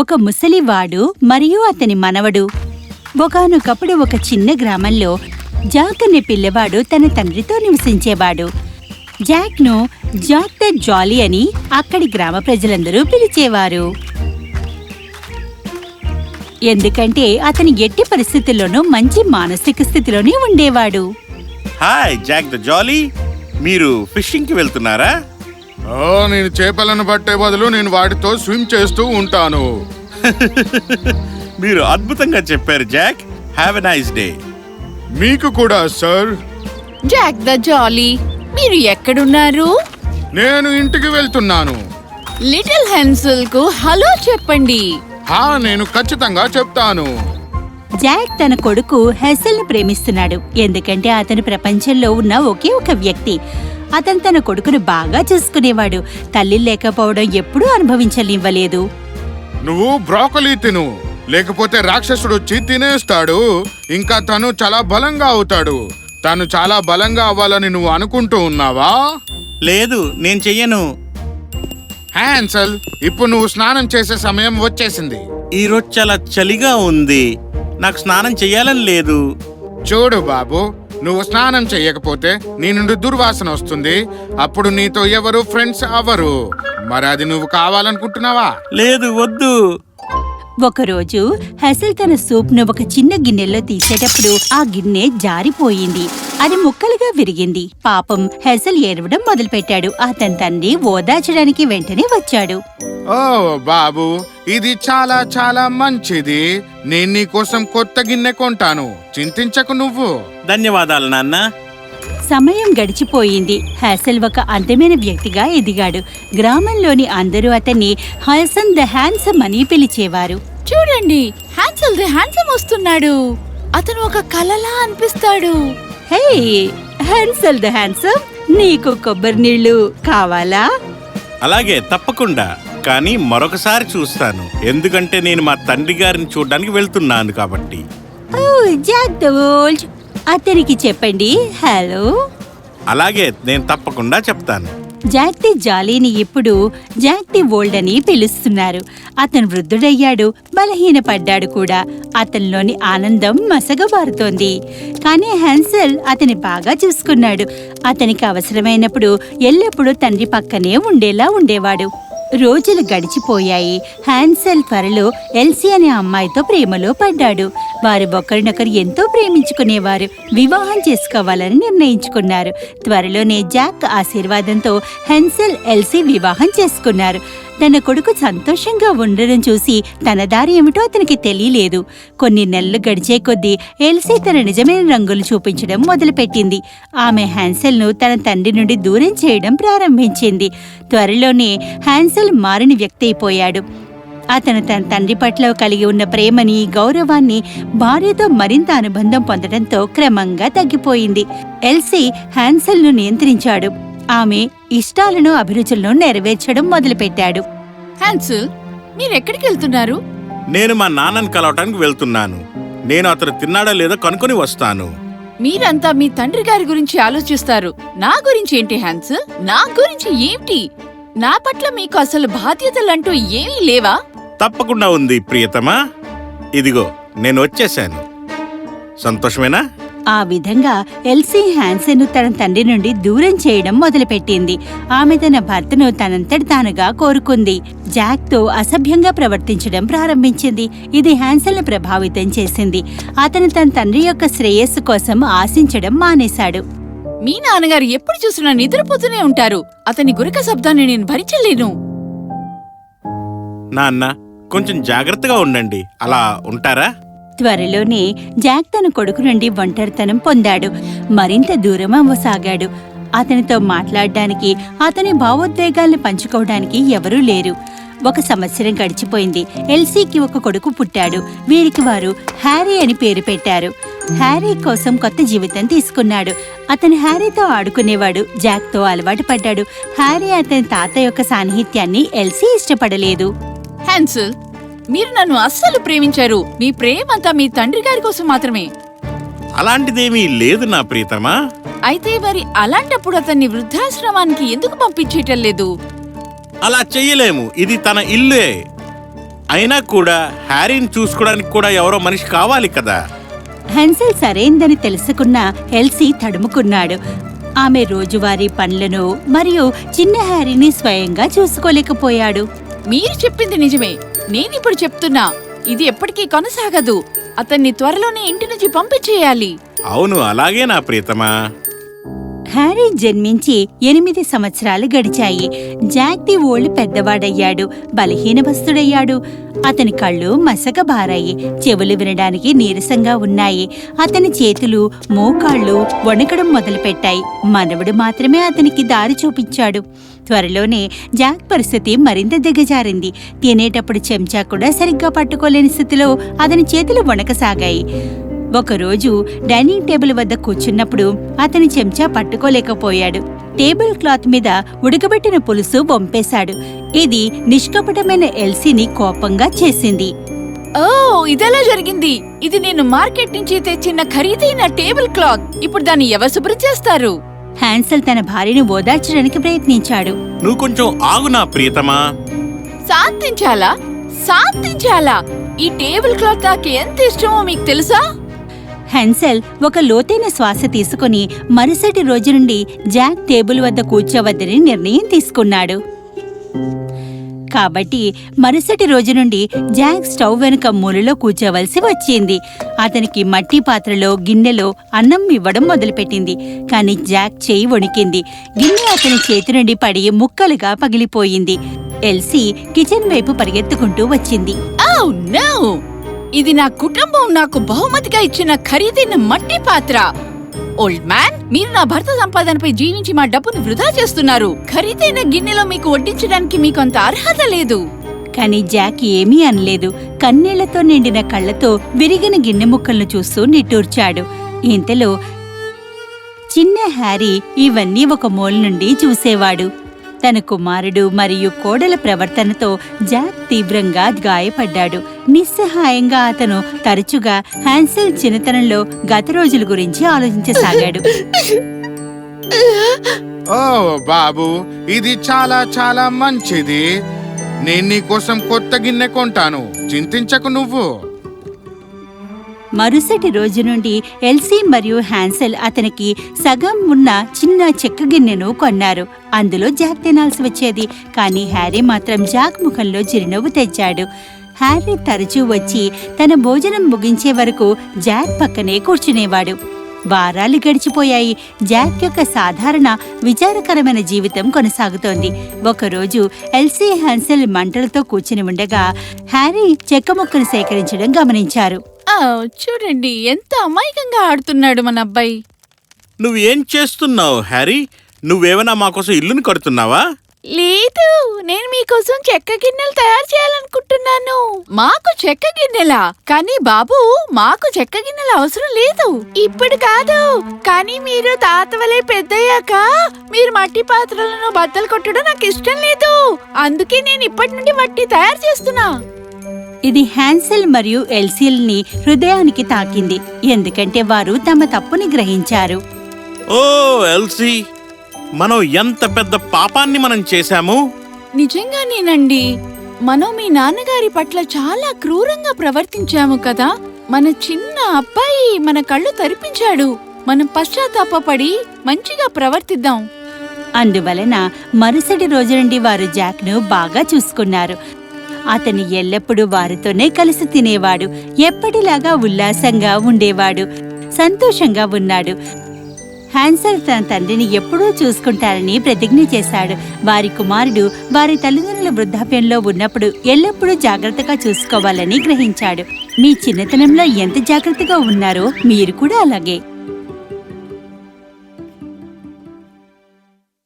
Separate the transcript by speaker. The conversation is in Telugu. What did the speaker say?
Speaker 1: ఒక ముసలివాడు మరియు అతని మనవడు. ఒకానొకప్పుడు ఒక చిన్న గ్రామంలో జాక్ అనే పిల్లవాడు తన తండ్రితో నివసించేవాడు. జాక్ను జాక్ ద జాలీ అని అక్కడి గ్రామ ప్రజలందరూ పిలిచేవారు. ఎందుకంటే అతని ఎట్టి పరిస్థితుల్లోనూ మంచి మానసిక స్థితిలోనే ఉండేవాడు.
Speaker 2: హాయ్ జాక్ ద జాలీ, మీరు ఫిషింగ్ కి వెళ్తున్నారా?
Speaker 3: నేను చేపలను పట్టే బదులు నేను వాటితో స్విమ్ చేస్తూ ఉంటాను.
Speaker 2: మీరు అద్భుతంగా చెప్పారు Jack. Have a nice day.
Speaker 3: మీకు కూడా సార్.
Speaker 4: జాక్ ద జాలీ, మీరు ఎక్కడున్నారు?
Speaker 3: నేను ఇంటికి వెళ్తున్నాను.
Speaker 4: లిటిల్ హెన్సిల్ కు హలో చెప్పండి.
Speaker 3: నేను ఖచ్చితంగా చెప్తాను.
Speaker 1: జాక్ తన కొడుకు హెసెల్ ను ప్రేమిస్తున్నాడు, ఎందుకంటే అతను ప్రపంచంలో ఉన్న ఒకే ఒక వ్యక్తి. అతను తన కొడుకును బాగా చూసుకునేవాడు. తల్లి లేకపోవడం ఎప్పుడూ అనుభవించనివ్వలేదు.
Speaker 3: నువ్వు బ్రోకలీ తిను, లేకపోతే రాక్షసుడు వచ్చి తినేస్తాడు. ఇంకా తను చాలా బలంగా అవుతాడు. తను చాలా బలంగా అవ్వాలని నువ్వు అనుకుంటూ ఉన్నావా?
Speaker 2: లేదు, నేను చెయ్యను.
Speaker 3: హ్యాన్సల్, ఇప్పుడు నువ్వు స్నానం చేసే సమయం వచ్చేసింది.
Speaker 2: ఈరోజు చాలా చలిగా ఉంది. నాకు స్నానం చెయ్యాలని లేదు.
Speaker 3: చూడు బాబు, నువ్వు స్నానం చెయ్యకపోతే నీ నుండి దుర్వాసన వస్తుంది. అప్పుడు నీతో ఎవరు ఫ్రెండ్స్ అవ్వరు. మరి అది నువ్వు కావాలనుకుంటున్నావా?
Speaker 2: లేదు, వద్దు.
Speaker 1: ఒకరోజు హెసెల్ తన సూప్ను ఒక చిన్న గిన్నెలో తీసేటప్పుడు ఆ గిన్నె జారిపోయింది. అది ముక్కలుగా విరిగింది. పాపం హెసెల్ ఏడవడం మొదలుపెట్టాడు. అతని తండ్రి ఓదార్చడానికి వెంటనే వచ్చాడు.
Speaker 3: ఓ బాబు, ఇది చాలా చాలా మంచిది. నేను నీకోసం కొత్త గిన్నె కొంటాను. చింతించకు నువ్వు.
Speaker 2: ధన్యవాదాలు నాన్న.
Speaker 1: సమయం గడిచిపోయింది. హెసెల్ ఒక అందమైన వ్యక్తిగా ఎదిగాడు. గ్రామంలోని అందరూ అతన్ని హసన్ ద హ్యాండ్సమ్ అని పిలిచేవారు.
Speaker 4: చూడండి, హ్యాన్సల్ ది హ్యాండ్సమ్ వస్తున్నాడు. అతను ఒక కలలా అనిపిస్తాడు.
Speaker 1: హే హెన్సల్ ద హ్యాండ్సమ్, నీకు కొబ్బరి నీళ్లు కావాలా?
Speaker 2: అలాగే, తప్పకుండా. కానీ మరొకసారి చూస్తాను, ఎందుకంటే నేను మా తండ్రి గారిని చూడడానికి వెళ్తున్నాను కాబట్టి.
Speaker 1: ఓ జాక్ ద ఓల్డ్, అతనికి చెప్పండి హలో.
Speaker 2: అలాగే, నేను తప్పకుండా చెప్తాను.
Speaker 1: జాక్ ది జాలీని ఇప్పుడు జాక్ ది ఓల్డ్ అని పిలుస్తున్నారు. అతను వృద్ధుడయ్యాడు, బలహీనపడ్డాడు కూడా. అతనిలోని ఆనందం మసగబారుతోంది. కానీ హ్యాన్సెల్ అతని బాగా చూసుకున్నాడు. అతనికి అవసరమైనప్పుడు ఎల్లప్పుడూ తండ్రి పక్కనే ఉండేలా ఉండేవాడు. రోజులు గడిచిపోయాయి. హ్యాన్సెల్ త్వరలో ఎల్సీ అనే అమ్మాయితో ప్రేమలో పడ్డాడు. వారు ఒకరినొకరు ఎంతో ప్రేమించుకునేవారు. వివాహం చేసుకోవాలని నిర్ణయించుకున్నారు. త్వరలోనే జాక్ ఆశీర్వాదంతో హ్యాన్సెల్ ఎల్సీ వివాహం చేసుకున్నారు. తన కొడుకు సంతోషంగా ఉండడం చూసి తన దారి ఏమిటో అతనికి తెలియలేదు. కొన్ని నెలలు గడిచే కొద్దీ ఎల్సీ తన నిజమైన రంగులు చూపించడం మొదలుపెట్టింది. ఆమె హ్యాన్సెల్ను తన తండ్రి నుండి దూరం చేయడం ప్రారంభించింది. త్వరలోనే హ్యాన్సెల్ మారిన వ్యక్తి అయిపోయాడు. అతను తన తండ్రి పట్ల కలిగి ఉన్న ప్రేమని, గౌరవాన్ని భార్యతో మరింత అనుబంధం పొందడంతో క్రమంగా తగ్గిపోయింది. ఎల్సీ హ్యాన్సెల్ను నియంత్రించాడు. ఆమె ఇష్టాలను, అభిరుచులను నెరవేర్చడం మొదలుపెట్టాడు.
Speaker 4: హ్యాన్సల్, మీరెక్కడికి వెళ్తున్నారు?
Speaker 2: నేను మా నాన్నని కలవటానికి వెళ్తున్నాను. నేను అతను తిన్నాడో లేదో కనుక్కొని వస్తాను.
Speaker 4: మీరంతా మీ తండ్రి గారి గురించి ఆలోచిస్తారు. నా గురించి ఏంటి హ్యాన్సల్? నా గురించి ఏమిటి? నా పట్ల మీకు అసలు బాధ్యతలంటూ ఏమీ లేవా?
Speaker 2: తప్పకుండా ఉంది ప్రియతమా. ఇదిగో, నేను వచ్చేశాను. సంతోషమేనా?
Speaker 1: ఆ విధంగా ఎల్సీ హ్యాన్సెన్ను తన తండ్రి నుండి దూరం చేయడం మొదలుపెట్టింది. ఆమె తన భర్తను తనంతటి తానుగా కోరుకుంది. జాక్తో అసభ్యంగా ప్రవర్తించడం ప్రారంభించింది. ఇది హ్యాన్సెల్ను ప్రభావితం చేసింది. అతను తన తండ్రి యొక్క శ్రేయస్సు కోసం ఆశించడం మానేశాడు.
Speaker 4: మీ నాన్నగారు ఎప్పుడు చూసినా నిద్రపోతూనే ఉంటారు. అతని గురక శబ్దాన్ని నేను భరించలేను.
Speaker 2: నాన్న, కొంచెం జాగ్రత్తగా ఉండండి. అలా ఉంటారా?
Speaker 1: త్వరలోనే జాక్ తన కొడుకు నుండి ఒంటరితనం పొందాడు. మరింత దూరం అవ్వసాగాడు. అతనితో మాట్లాడడానికి, అతని భావోద్వేగాల్ని పంచుకోవడానికి ఎవరూ లేరు. 1 సంవత్సరం గడిచిపోయింది. ఎల్సీకి ఒక కొడుకు పుట్టాడు. వీరికి వారు హ్యారీ అని పేరు పెట్టారు. హ్యారీ కోసం కొత్త జీవితం తీసుకున్నాడు. అతను హ్యారీతో ఆడుకునేవాడు. జాక్తో అలవాటు పడ్డాడు. హ్యారీ అతని తాత యొక్క సాన్నిహిత్యాన్ని ఎల్సీ ఇష్టపడలేదు.
Speaker 4: హ్యాన్సల్, మీరు నన్ను అస్సలు ప్రేమించారు. మీ ప్రేమంతా మీ తండ్రి గారి కోసం మాత్రమే.
Speaker 2: అలాంటిదేమీ లేదు నా ప్రియతమా.
Speaker 4: అయితే మరి అలాంటప్పుడు అతన్ని వృద్ధాశ్రమానికి ఎందుకు పంపించేయటం లేదు?
Speaker 2: అలా చెయ్యలేము. ఇది తన ఇల్లే. అయినా కూడా హ్యారీని చూసుకోవడానికి కూడా ఎవరో మనిషి కావాలి కదా.
Speaker 1: హెన్సెల్ సరైందని తెలుసుకున్న ఎల్సీ తడుముకున్నాడు. ఆమె రోజువారీ పనులను మరియు చిన్న హ్యారీని స్వయంగా చూసుకోలేకపోయాడు.
Speaker 4: మీరు చెప్పింది నిజమే. నేనిప్పుడు చెప్తున్నా, ఇది ఎప్పటికీ కొనసాగదు. అతన్ని త్వరలోనే ఇంటి నుంచి పంపించేయాలి.
Speaker 2: అవును, అలాగే నా ప్రియతమా.
Speaker 1: హ్యారీ జన్మించి 8 సంవత్సరాలు గడిచాయి. జాక్ ది ఓల్డ్ పెద్దవాడయ్యాడు, బలహీనవస్తుడయ్యాడు. అతని కళ్ళు మసకబారాయి, చెవులు వినడానికి నీరసంగా ఉన్నాయి. అతని చేతులు మోకాళ్ళు వణకడం మొదలుపెట్టాయి. మనవడు మాత్రమే అతనికి దారి చూపించాడు. త్వరలోనే జాక్ పరిస్థితి మరింత దిగజారింది. తినేటప్పుడు చెంచా కూడా సరిగ్గా పట్టుకోలేని స్థితిలో అతని చేతులు వణకసాగాయి. ఒకరోజు డైనింగ్ టేబుల్ వద్ద కూర్చున్నప్పుడు అతని చెంచా పట్టుకోలేకపోయాడు. టేబుల్ క్లాత్ మీద ఉడకబెట్టిన పులుసు వంపేశాడు. ఇది నిష్కపటమైన ఎల్సీని కోపంగా చేసింది.
Speaker 4: ఓ, ఇదెలా జరిగింది? ఇది నేను మార్కెట్ నుంచి తెచ్చిన ఖరీదైన టేబుల్ క్లాత్. ఇప్పుడు దాన్ని ఎవరు శుభ్రం చేస్తారు?
Speaker 1: హ్యాన్సెల్ తన భార్యను ఓదార్చడానికి ప్రయత్నించాడు.
Speaker 2: నువ్వు కొంచెం ఆగు నా ప్రియతమా.
Speaker 4: శాంతించాలా? శాంతించాలా? ఈ టేబుల్ క్లాత్ నాకు ఎంత ఇష్టమో మీకు తెలుసా?
Speaker 1: హెన్సెల్ ఒక లోతైన శ్వాస తీసుకుని మరుసటి రోజు నుండి జాక్ టేబుల్ వద్ద కూర్చోవద్దని నిర్ణయం తీసుకున్నాడు. కాబట్టి మరుసటి రోజు నుండి జాక్ స్టవ్ వెనుక మూలలో కూర్చోవలసి వచ్చింది. అతనికి మట్టి పాత్రలో గిన్నెలో అన్నం ఇవ్వడం మొదలుపెట్టింది. కాని జాక్ చేయి వణికింది. గిన్నె అతని చేతి నుండి పడి ముక్కలుగా పగిలిపోయింది. ఎల్సీ కిచెన్ వైపు పరిగెత్తుకుంటూ వచ్చింది.
Speaker 4: Oh no! ఇది నా కుటుంబం నాకు బహుమతిగా ఇచ్చిన ఖరీదైన మట్టి పాత్ర. ఓల్డ్ మ్యాన్, మీరు నా భర్త సంపాదనపై జీవించి మా డబ్బును వృధా చేస్తున్నారు. ఖరీదైన గిన్నెలో మీకు వడ్డించడానికి మీకు అంత అర్హత లేదు.
Speaker 1: కాని జాక్ ఏమీ అనలేదు. కన్నీళ్లతో నిండిన కళ్లతో విరిగిన గిన్నె ముక్కలను చూస్తూ నిట్టూర్చాడు. ఇంతలో చిన్న హ్యారీ ఇవన్నీ ఒక మూల నుండి చూసేవాడు. తన కుమారుడు మరియు కోడల ప్రవర్తనతో జాక్ తీవ్రంగా గాయపడ్డాడు. నిస్సహాయంగా అతను తరచుగా హ్యాన్సెల్ చిన్నతనంలో గత రోజుల గురించి ఆలోచించసాగాడు.
Speaker 3: ఓ బాబు, ఇది చాలా చాలా మంచిది. నేను నీకోసం కొత్త గిన్నె కొంటాను, చింతించకు నువ్వు.
Speaker 1: మరుసటి రోజు నుండి ఎల్సీ మరియు హ్యాన్సెల్ అతనికి సగం ఉన్న చిన్న చెక్క గిన్నెను కొన్నారు. అందులో జాక్ తినాల్సి వచ్చేది. కానీ హ్యారీ మాత్రం జాక్ ముఖంలో చిరునవ్వు తెచ్చాడు. హ్యారీ తరచూ వచ్చి తన భోజనం ముగించే వరకు జాక్ పక్కనే కూర్చునేవాడు. వారాలు గడిచిపోయాయి. జాక్ యొక్క సాధారణ విచారకరమైన జీవితం కొనసాగుతోంది. ఒకరోజు ఎల్సీ హ్యాన్సెల్ మంటలతో కూర్చుని ఉండగా హ్యారీ చెక్క ముక్కను సేకరించడం గమనించారు.
Speaker 4: చూడండి, ఎంత అమాయకంగా ఆడుతున్నాడు మన అబ్బాయి.
Speaker 2: నువ్వేం చేస్తున్నావు హ్యారీ? నువ్వేమైనా మాకోసం ఇల్లుని కడుతున్నావా?
Speaker 4: లేదు, నేను మీకోసం చెక్క గిన్నెలు తయారు చేయాలనుకుంటున్నాను. మాకు చెక్క గిన్నెలా? కానీ బాబు, మాకు చెక్క గిన్నెల అవసరం లేదు. ఇప్పుడు కాదు, కానీ మీరు తాత వలె పెద్దయ్యాక మీరు మట్టి పాత్రలను బద్దలు కొట్టడం నాకు ఇష్టం లేదు. అందుకే నేను ఇప్పటి నుండి మట్టి తయారు చేస్తున్నా.
Speaker 1: ఇది హ్యాన్సెల్ మరియు ఎల్సీల్ని హృదయానికి తాకింది. ఎందుకంటే వారు తమ తప్పుని గ్రహించారు.
Speaker 2: ఓ ఎల్సీ, మనం ఎంత పెద్ద పాపాన్ని మనం చేశాము.
Speaker 4: నిజంగానేనండి. మనం మీ నాన్నగారి పట్ల చాలా క్రూరంగా ప్రవర్తించాము కదా. మన చిన్న అబ్బాయి మన కళ్ళు తరిపించాడు. మనం పశ్చాత్తాపపడి మంచిగా ప్రవర్తిద్దాం.
Speaker 1: అందువలన మరుసటి రోజు నుండి వారు జాక్ను బాగా చూసుకున్నారు. అతను ఎల్లప్పుడూ వారితోనే కలిసి తినేవాడు. ఎప్పటిలాగా ఉల్లాసంగా ఉండేవాడు, సంతోషంగా ఉన్నాడు. హ్యాన్సెల్ తన తండ్రిని ఎప్పుడూ చూసుకుంటారని ప్రతిజ్ఞ చేశాడు. వారి కుమారుడు వారి తల్లిదండ్రుల వృద్ధాప్యంలో ఉన్నప్పుడు ఎల్లప్పుడూ జాగ్రత్తగా చూసుకోవాలని గ్రహించాడు. మీ చిన్నతనంలో ఎంత జాగ్రత్తగా ఉన్నారో మీరు కూడా అలాగే.